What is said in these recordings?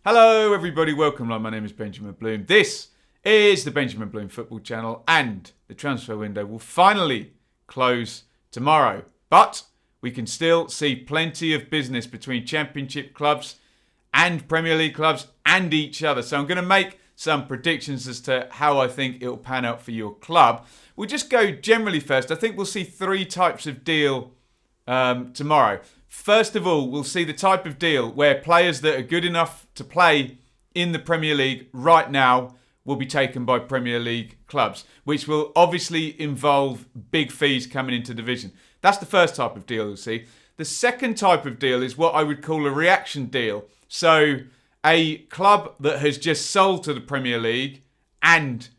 Hello everybody, welcome. My name is Benjamin Bloom. This is the Benjamin Bloom Football Channel, and the transfer window will finally close tomorrow. But we can still see plenty of business between Championship clubs and Premier League clubs and each other. So I'm going to make some predictions as to how I think it'll pan out for your club. We'll just go generally first. I think we'll see three types of deal tomorrow. First of all, we'll see the type of deal where players that are good enough to play in the Premier League right now will be taken by Premier League clubs, which will obviously involve big fees coming into division. That's the first type of deal you'll see. The second type of deal is what I would call a reaction deal. So a club that has just sold to the Premier League and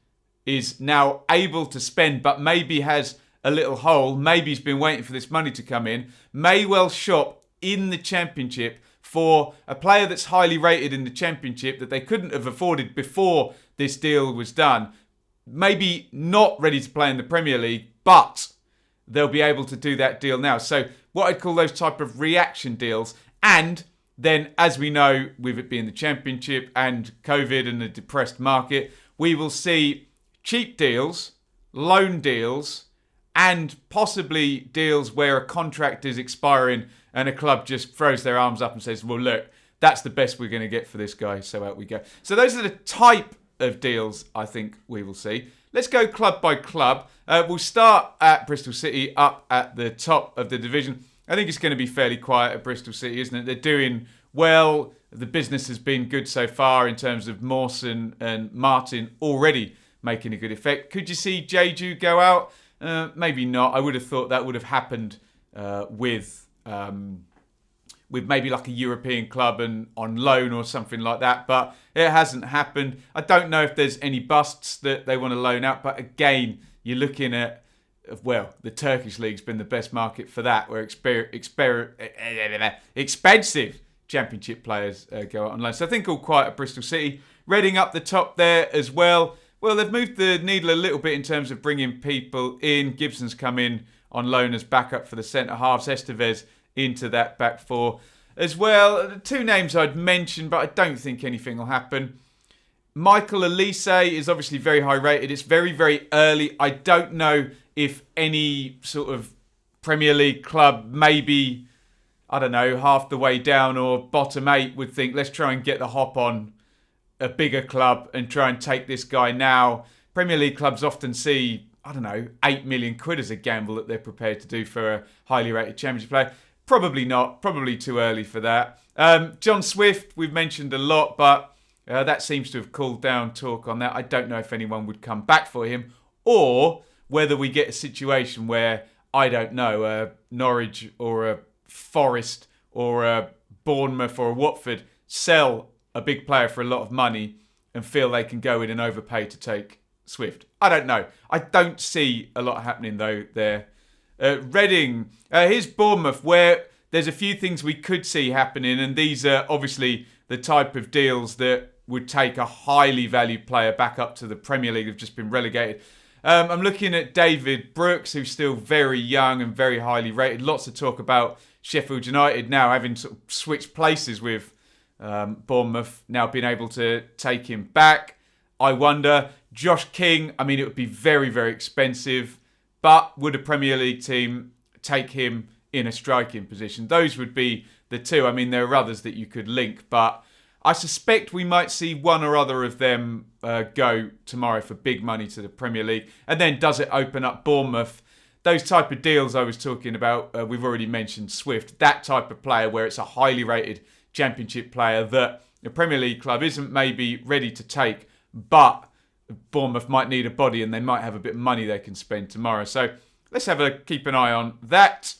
is now able to spend, but maybe has a little hole, maybe he's been waiting for this money to come in, may well shop in the Championship for a player that's highly rated in the Championship that they couldn't have afforded before this deal was done. Maybe not ready to play in the Premier League, but they'll be able to do that deal now. So what I'd call those type of reaction deals. And then, as we know, with it being the Championship and COVID and the depressed market, we will see cheap deals, loan deals, and possibly deals where a contract is expiring and a club just throws their arms up and says, well, look, that's the best we're going to get for this guy, so out we go. So those are the type of deals I think we will see. Let's go club by club. We'll start at Bristol City, up at the top of the division. I think it's going to be fairly quiet at Bristol City, isn't it? They're doing well. The business has been good so far in terms of Mawson and Martin already making a good effect. Could you see Jeju go out? Maybe not. I would have thought that would have happened with maybe like a European club and on loan or something like that, but it hasn't happened. I don't know if there's any busts that they want to loan out, but again, you're looking at, well, the Turkish league's been the best market for that, where expensive Championship players go out on loan. So I think all quiet at Bristol City. Reading up the top there as well. Well, they've moved the needle a little bit in terms of bringing people in. Gibson's come in on loan as backup for the centre-halves. Estevez into that back four as well. The two names I'd mention, but I don't think anything will happen. Michael Elise is obviously very high rated. It's very, very early. I don't know if any sort of Premier League club, maybe, I don't know, half the way down or bottom 8 would think, let's try and get the hop on a bigger club and try and take this guy now. Premier League clubs often see, I don't know, 8 million quid as a gamble that they're prepared to do for a highly rated Championship player. Probably not. Probably too early for that. John Swift, we've mentioned a lot, but that seems to have cooled down talk on that. I don't know if anyone would come back for him, or whether we get a situation where, I don't know, a Norwich or a Forest or a Bournemouth or a Watford sell a big player for a lot of money and feel they can go in and overpay to take Swift. I don't know. I don't see a lot happening though there. Reading, here's Bournemouth, where there's a few things we could see happening, and these are obviously the type of deals that would take a highly valued player back up to the Premier League who've just been relegated. I'm looking at David Brooks, who's still very young and very highly rated. Lots of talk about Sheffield United now having sort of switched places with Bournemouth, now being able to take him back. I wonder, Josh King, I mean, it would be very, very expensive, but would a Premier League team take him in a striking position? Those would be the two. I mean, there are others that you could link, but I suspect we might see one or other of them go tomorrow for big money to the Premier League. And then does it open up Bournemouth? Those type of deals I was talking about, we've already mentioned Swift, that type of player where it's a highly rated Championship player that the Premier League club isn't maybe ready to take, but Bournemouth might need a body and they might have a bit of money they can spend tomorrow. So let's keep an eye on that.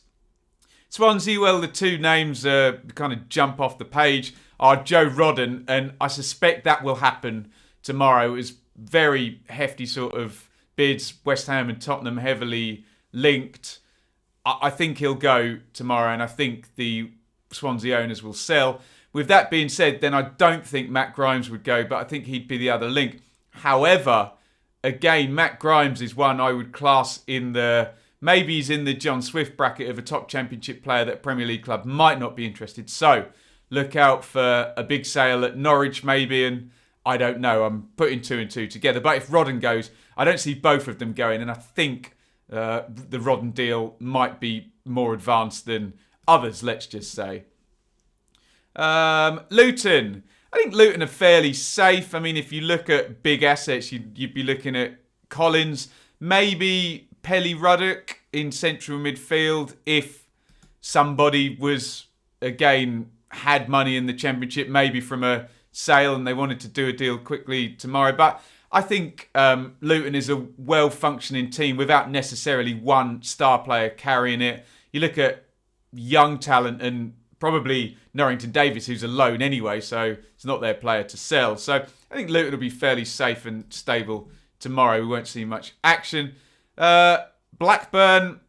Swansea, well, the two names kind of jump off the page are Joe Rodden, and I suspect that will happen tomorrow. It was very hefty sort of bids. West Ham and Tottenham heavily linked. I think he'll go tomorrow, and I think the Swansea owners will sell. With that being said, then I don't think Matt Grimes would go, but I think he'd be the other link. However, again, Matt Grimes is one I would class in the, maybe he's in the John Swift bracket of a top Championship player that a Premier League club might not be interested. So look out for a big sale at Norwich maybe, and I don't know. I'm putting 2 and 2 together. But if Rodden goes, I don't see both of them going, and I think the Rodden deal might be more advanced than others, let's just say. Luton. I think Luton are fairly safe. I mean, if you look at big assets, you'd be looking at Collins, maybe Pelly Ruddock in central midfield if somebody was, again, had money in the Championship, maybe from a sale and they wanted to do a deal quickly tomorrow. But I think Luton is a well-functioning team without necessarily one star player carrying it. You look at young talent and probably Norrington Davis, who's a loan anyway, so it's not their player to sell. So I think Luton will be fairly safe and stable tomorrow. We won't see much action. Blackburn,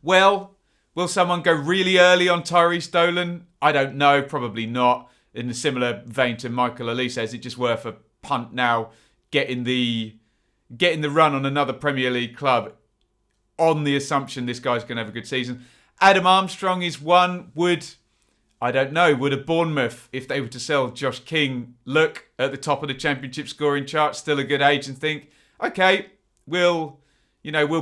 well, will someone go really early on Tyrese Dolan? I don't know, probably not. In a similar vein to Michael Elise, is it just worth a punt now, getting the run on another Premier League club on the assumption this guy's going to have a good season? Adam Armstrong is one. Would a Bournemouth, if they were to sell Josh King, look at the top of the Championship scoring chart, still a good age, and think, okay, we'll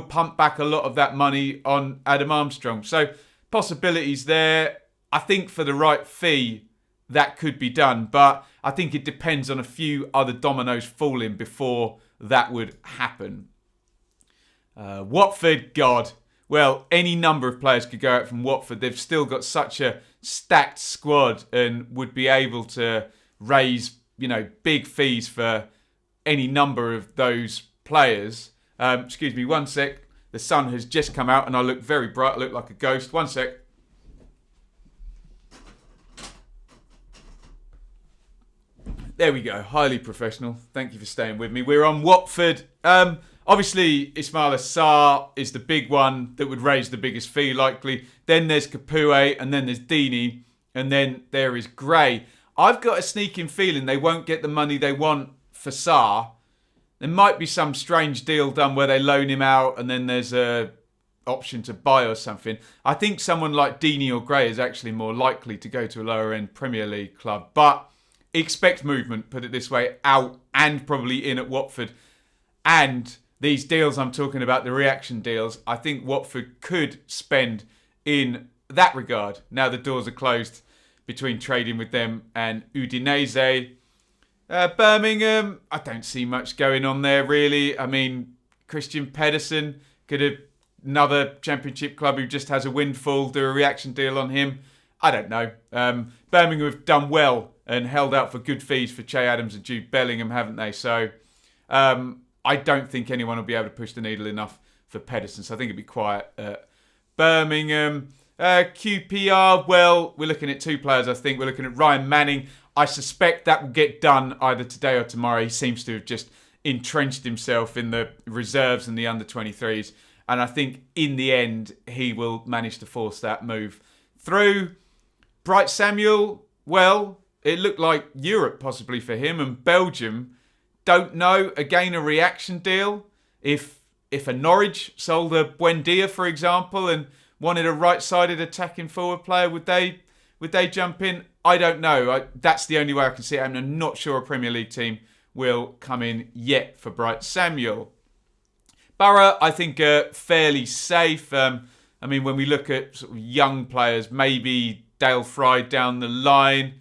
pump back a lot of that money on Adam Armstrong. So possibilities there. I think for the right fee, that could be done. But I think it depends on a few other dominoes falling before that would happen. Watford, God. Well, any number of players could go out from Watford. They've still got such a stacked squad and would be able to raise, big fees for any number of those players. Excuse me, one sec. The sun has just come out and I look very bright. I look like a ghost. One sec. There we go. Highly professional. Thank you for staying with me. We're on Watford. Obviously, Ismail Assar is the big one that would raise the biggest fee, likely. Then there's Capoue, and then there's Deeney, and then there is Gray. I've got a sneaking feeling they won't get the money they want for Sarr. There might be some strange deal done where they loan him out, and then there's a option to buy or something. I think someone like Deeney or Gray is actually more likely to go to a lower-end Premier League club. But expect movement, put it this way, out and probably in at Watford. And these deals I'm talking about, the reaction deals, I think Watford could spend in that regard. Now the doors are closed between trading with them and Udinese. Birmingham, I don't see much going on there really. I mean, Christian Pedersen could have another Championship club who just has a windfall, do a reaction deal on him. I don't know. Birmingham have done well and held out for good fees for Che Adams and Jude Bellingham, haven't they? So I don't think anyone will be able to push the needle enough for Pedersen. So I think it'd be quiet at Birmingham. QPR, well, we're looking at two players, I think. We're looking at Ryan Manning. I suspect that will get done either today or tomorrow. He seems to have just entrenched himself in the reserves and the under-23s. And I think in the end, he will manage to force that move through. Bright Samuel, well, it looked like Europe possibly for him, and Belgium, don't know. Again, a reaction deal. If a Norwich sold a Buendia, for example, and wanted a right-sided attacking forward player, would they jump in? I don't know. That's the only way I can see it. I'm not sure a Premier League team will come in yet for Bright Samuel. Borough, I think, are fairly safe. I mean, when we look at sort of young players, maybe Dale Fry down the line.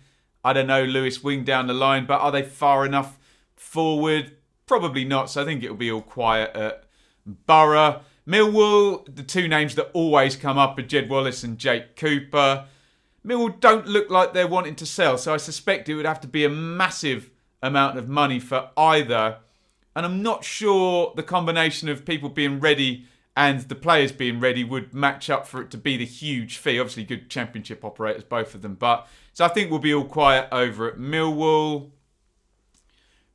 I don't know, Lewis Wing down the line. But are they far enough forward? Probably not. So I think it'll be all quiet at Borough. Millwall, the two names that always come up are Jed Wallace and Jake Cooper. Millwall don't look like they're wanting to sell. So I suspect it would have to be a massive amount of money for either. And I'm not sure the combination of people being ready and the players being ready would match up for it to be the huge fee. Obviously, good Championship operators, both of them. But so I think we'll be all quiet over at Millwall.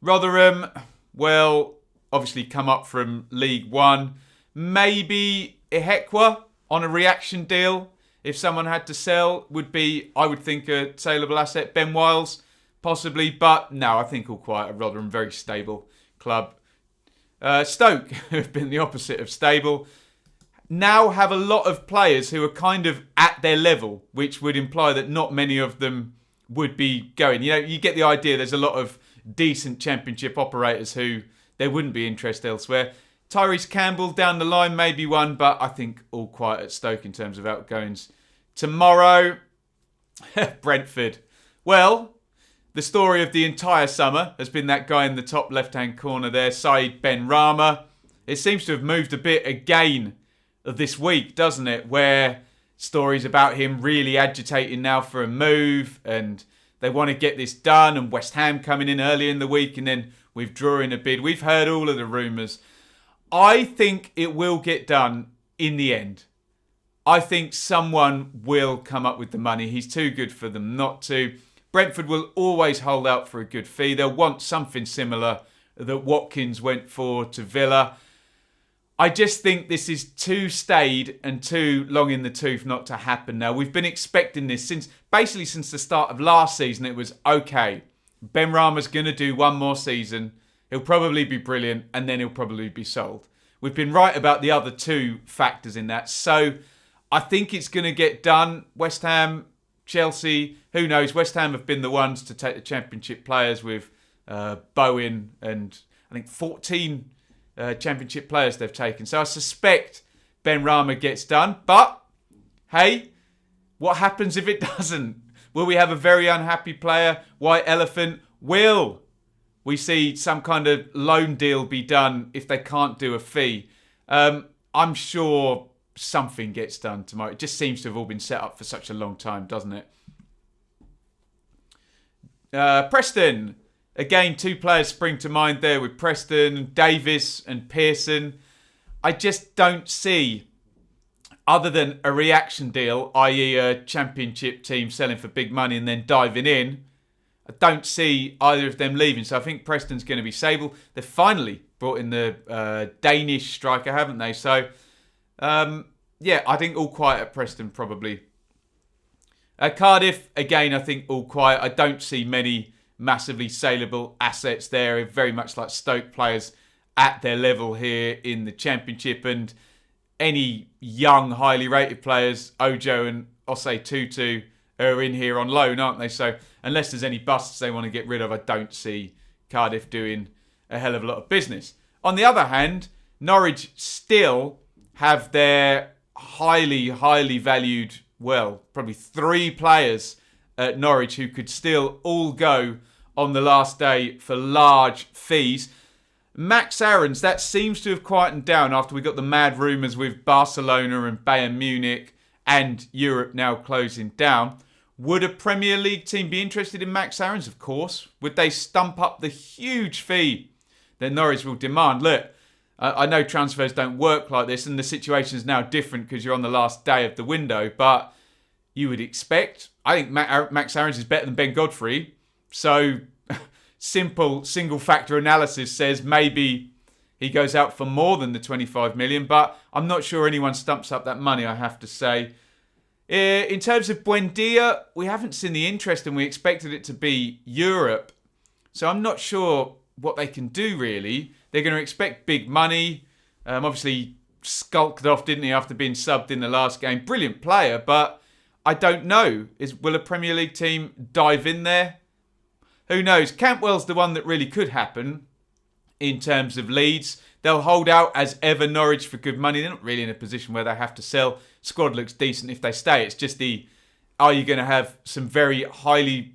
Rotherham, well, obviously come up from League One. Maybe Ihekwa on a reaction deal. If someone had to sell, would be, I would think, a saleable asset. Ben Wiles, possibly. But no, I think all quiet at Rotherham. Very stable club. Stoke have been the opposite of stable. Now have a lot of players who are kind of at their level, which would imply that not many of them would be going. You get the idea. There's a lot of decent Championship operators who there wouldn't be interest elsewhere. Tyrese Campbell down the line, maybe one, but I think all quiet at Stoke in terms of outgoings. Tomorrow, Brentford. Well, the story of the entire summer has been that guy in the top left-hand corner there, Said Benrahma. It seems to have moved a bit again this week, doesn't it? Where stories about him really agitating now for a move and they want to get this done, and West Ham coming in early in the week and then withdrawing a bid. We've heard all of the rumours. I think it will get done in the end. I think someone will come up with the money. He's too good for them not to. Brentford will always hold out for a good fee. They'll want something similar that Watkins went for to Villa. I just think this is too staid and too long in the tooth not to happen now. We've been expecting this since the start of last season. It was, okay, Benrahma's going to do one more season. He'll probably be brilliant and then he'll probably be sold. We've been right about the other two factors in that. So I think it's going to get done. West Ham, Chelsea, who knows? West Ham have been the ones to take the Championship players with Bowen and I think 14 Championship players they've taken. So I suspect Benrahma gets done. But, hey, what happens if it doesn't? Will we have a very unhappy player? White elephant? Will we see some kind of loan deal be done if they can't do a fee? I'm sure something gets done tomorrow. It just seems to have all been set up for such a long time, doesn't it? Preston. Again, two players spring to mind there with Preston, Davis and Pearson. I just don't see, other than a reaction deal, i.e. a Championship team selling for big money and then diving in, I don't see either of them leaving. So I think Preston's going to be Sable. They've finally brought in the Danish striker, haven't they? So, I think all quiet at Preston probably. Cardiff, again, I think all quiet. I don't see many massively saleable assets there. Very much like Stoke players at their level here in the Championship. And any young, highly rated players, Ojo and Osei Tutu, are in here on loan, aren't they? So unless there's any busts they want to get rid of, I don't see Cardiff doing a hell of a lot of business. On the other hand, Norwich still have their highly, highly valued, well, probably 3 players at Norwich who could still all go on the last day for large fees. Max Aarons, that seems to have quietened down after we got the mad rumours with Barcelona and Bayern Munich and Europe now closing down. Would a Premier League team be interested in Max Aarons? Of course. Would they stump up the huge fee that Norwich will demand? Look, I know transfers don't work like this and the situation is now different because you're on the last day of the window, but you would expect, I think Max Aarons is better than Ben Godfrey. So simple single factor analysis says maybe he goes out for more than the 25 million, but I'm not sure anyone stumps up that money, I have to say. In terms of Buendia, we haven't seen the interest and we expected it to be Europe. So I'm not sure what they can do really. They're going to expect big money. Obviously skulked off, didn't he, after being subbed in the last game. Brilliant player, but I don't know. Will a Premier League team dive in there? Who knows? Cantwell's the one that really could happen in terms of Leeds. They'll hold out as ever Norwich for good money. They're not really in a position where they have to sell. Squad looks decent if they stay. It's just are you going to have some very highly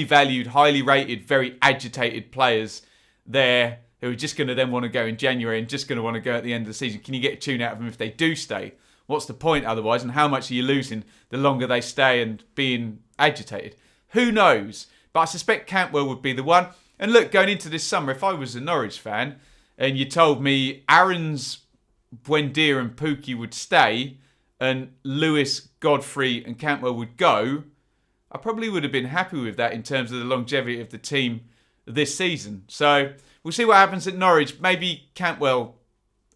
valued, highly rated, very agitated players there who are just going to then want to go in January and just going to want to go at the end of the season? Can you get a tune out of them if they do stay? What's the point otherwise? And how much are you losing the longer they stay and being agitated? Who knows? But I suspect Cantwell would be the one. And look, going into this summer, if I was a Norwich fan and you told me Aarons, Buendia and Pukki would stay and Lewis, Godfrey and Cantwell would go, I probably would have been happy with that in terms of the longevity of the team this season. So we'll see what happens at Norwich. Maybe Cantwell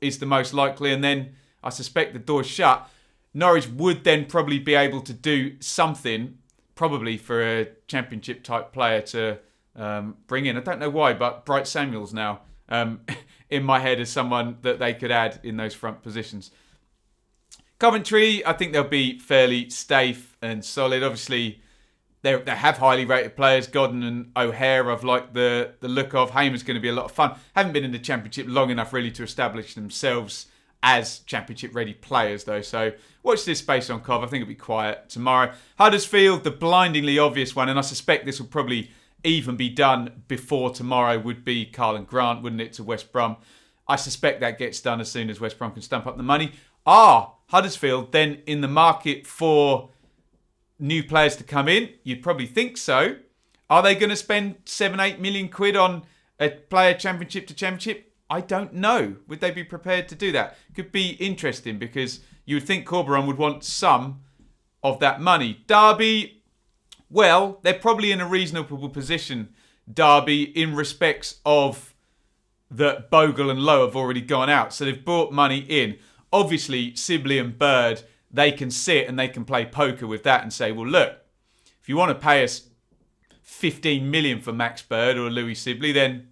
is the most likely and then I suspect the door's shut. Norwich would then probably be able to do something, probably for a Championship type player to bring in. I don't know why, but Bright Samuel's now in my head as someone that they could add in those front positions. Coventry, I think they'll be fairly safe and solid. Obviously, They have highly rated players. Godden and O'Hare, I've liked the look of. Hamer's going to be a lot of fun. Haven't been in the Championship long enough really to establish themselves as Championship-ready players, though. So watch this space on Cov. I think it'll be quiet tomorrow. Huddersfield, the blindingly obvious one, and I suspect this will probably even be done before tomorrow, would be Karlan Grant, wouldn't it, to West Brom. I suspect that gets done as soon as West Brom can stump up the money. Are Huddersfield then in the market for new players to come in? You'd probably think so. Are they going to spend 7-8 million quid on a player Championship to Championship? I don't know. Would they be prepared to do that? Could be interesting because you would think Corberon would want some of that money. Derby, well, they're probably in a reasonable position, Derby, in respects of that Bogle and Lowe have already gone out. So they've brought money in. Obviously, Sibley and Bird, they can sit and they can play poker with that and say, well, look, if you want to pay us 15 million for Max Bird or Louis Sibley, then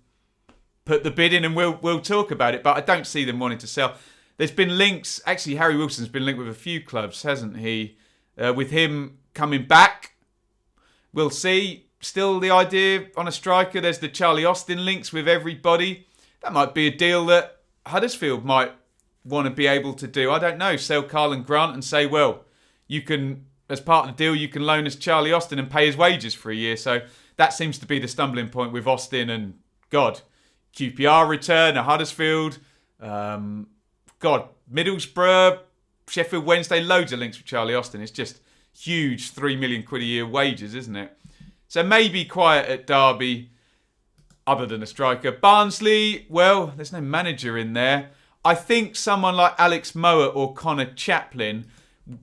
put the bid in and we'll talk about it. But I don't see them wanting to sell. There's been links. Actually, Harry Wilson's been linked with a few clubs, hasn't he? With him coming back, we'll see. Still the idea on a striker. There's the Charlie Austin links with everybody. That might be a deal that Huddersfield might want to be able to do. I don't know. Sell Karlan Grant and say, well, you can, as part of the deal, you can loan us Charlie Austin and pay his wages for a year. So that seems to be the stumbling point with Austin and QPR return at Huddersfield. Middlesbrough, Sheffield Wednesday, loads of links with Charlie Austin. It's just huge 3 million quid a year wages, isn't it? So maybe quiet at Derby, other than a striker. Barnsley, well, there's no manager in there. I think someone like Alex Mowat or Connor Chaplin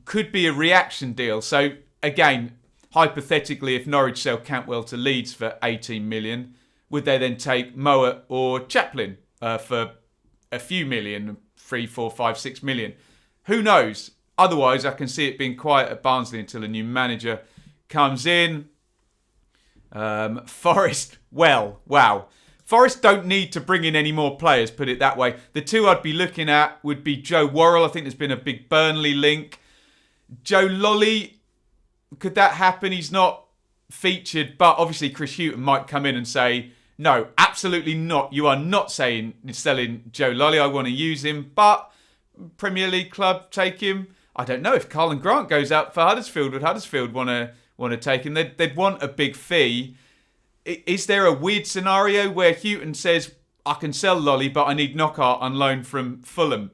could be a reaction deal. So again, hypothetically, if Norwich sell Cantwell to Leeds for 18 million, would they then take Mowat or Chaplin for a few million, 3, 4, 5, 6 million? Who knows? Otherwise, I can see it being quiet at Barnsley until a new manager comes in. Forest, well, wow. Forest don't need to bring in any more players, put it that way. The two I'd be looking at would be Joe Worrell. I think there's been a big Burnley link. Joe Lolly, could that happen? He's not featured, but obviously Chris Hughton might come in and say, no, absolutely not. You are not selling Joe Lolly. I want to use him, but Premier League club, take him. I don't know if Karlan Grant goes out for Huddersfield. Would Huddersfield want to take him? They'd want a big fee. Is there a weird scenario where Hughton says, I can sell Lolly, but I need Knockaert on loan from Fulham?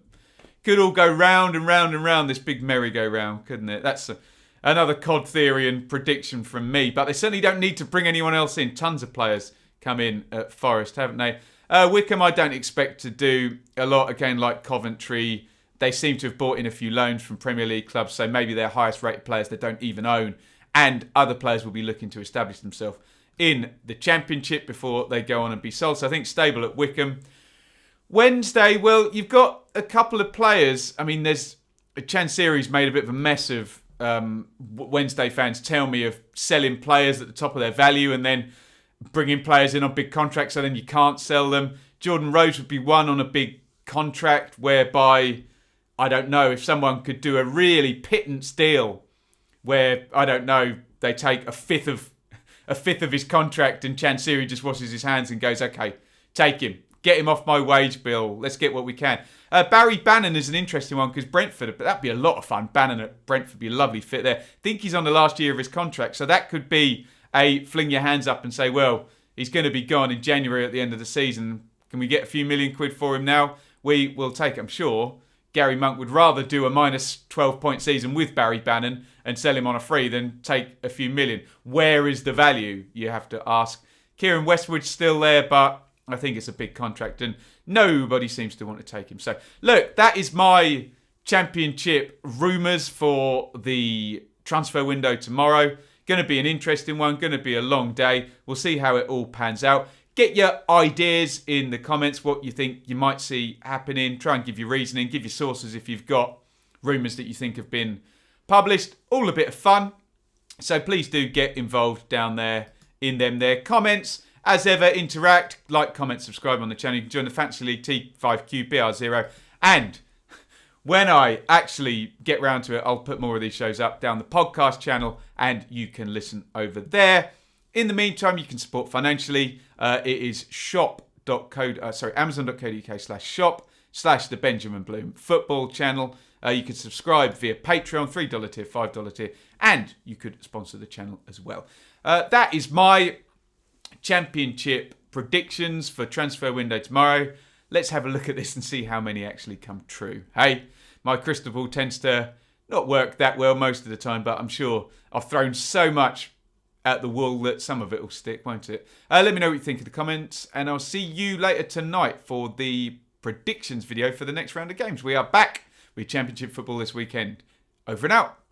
Could all go round and round and round this big merry-go-round, couldn't it? That's another COD theory and prediction from me. But they certainly don't need to bring anyone else in. Tons of players come in at Forest, haven't they? Wycombe, I don't expect to do a lot. Again, like Coventry, they seem to have bought in a few loans from Premier League clubs, so maybe their highest-rated players they don't even own. And other players will be looking to establish themselves in the Championship before they go on and be sold. So I think stable at Wycombe. Wednesday, well, you've got a couple of players. I mean, there's Chansiri's made a bit of a mess of Wednesday fans tell me of selling players at the top of their value and then bringing players in on big contracts so then you can't sell them. Jordan Rhodes would be one on a big contract whereby, I don't know, if someone could do a really pittance deal where, I don't know, they take a fifth of his contract and Chansiri just washes his hands and goes, okay, take him. Get him off my wage bill. Let's get what we can. Barry Bannon is an interesting one because Brentford, but that'd be a lot of fun. Bannon at Brentford would be a lovely fit there. I think he's on the last year of his contract, so that could be a fling your hands up and say, well, he's going to be gone in January at the end of the season. Can we get a few million quid for him now? We will take it. I'm sure Gary Monk would rather do a minus 12-point season with Barry Bannon and sell him on a free than take a few million. Where is the value, you have to ask. Kieran Westwood's still there, but I think it's a big contract and nobody seems to want to take him. So, look, that is my Championship rumours for the transfer window tomorrow. Going to be an interesting one, going to be a long day. We'll see how it all pans out. Get your ideas in the comments, what you think you might see happening. Try and give your reasoning, give your sources if you've got rumours that you think have been published. All a bit of fun. So please do get involved down there in them there comments. As ever, interact, like, comment, subscribe on the channel. You can join the Fantasy League T5QBR0. And When I actually get round to it, I'll put more of these shows up down the podcast channel and you can listen over there. In the meantime, you can support financially. It is amazon.co.uk/shop/the Benjamin Bloom football channel. You can subscribe via Patreon, $3 tier, $5 tier, and you could sponsor the channel as well. That is my Championship predictions for transfer window tomorrow. Let's have a look at this and see how many actually come true. Hey, my crystal ball tends to not work that well most of the time, but I'm sure I've thrown so much at the wall that some of it will stick, won't it? Let me know what you think in the comments, and I'll see you later tonight for the predictions video for the next round of games. We are back with Championship football this weekend. Over and out.